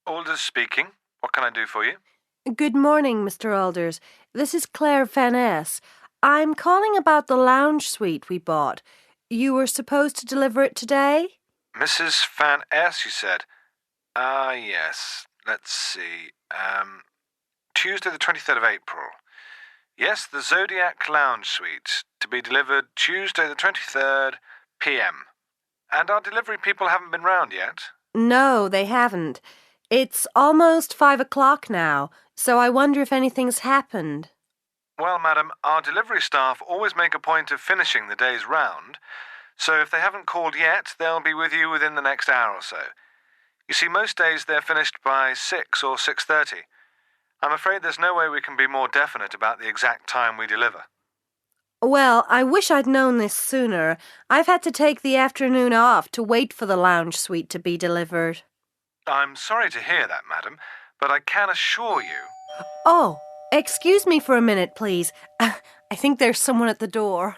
Alders speaking. What can I do for you? Good morning, Mr. Alders. This is Claire Van Ness. I'm calling about the lounge suite we bought. You were supposed to deliver it today? Mrs. Van S, you said? Ah, yes. Let's see. Tuesday the 23rd of April. Yes, the Zodiac Lounge Suite, to be delivered Tuesday the 23rd, p.m. And our delivery people haven't been round yet? No, they haven't. It's almost 5 o'clock now, so I wonder if anything's happened. Well, madam, our delivery staff always make a point of finishing the day's round, so if they haven't called yet, they'll be with you within the next hour or so. You see, most days they're finished by 6 or 6:30. I'm afraid there's no way we can be more definite about the exact time we deliver. Well, I wish I'd known this sooner. I've had to take the afternoon off to wait for the lounge suite to be delivered. I'm sorry to hear that, madam, but I can assure you... Oh, excuse me for a minute, please. I think there's someone at the door.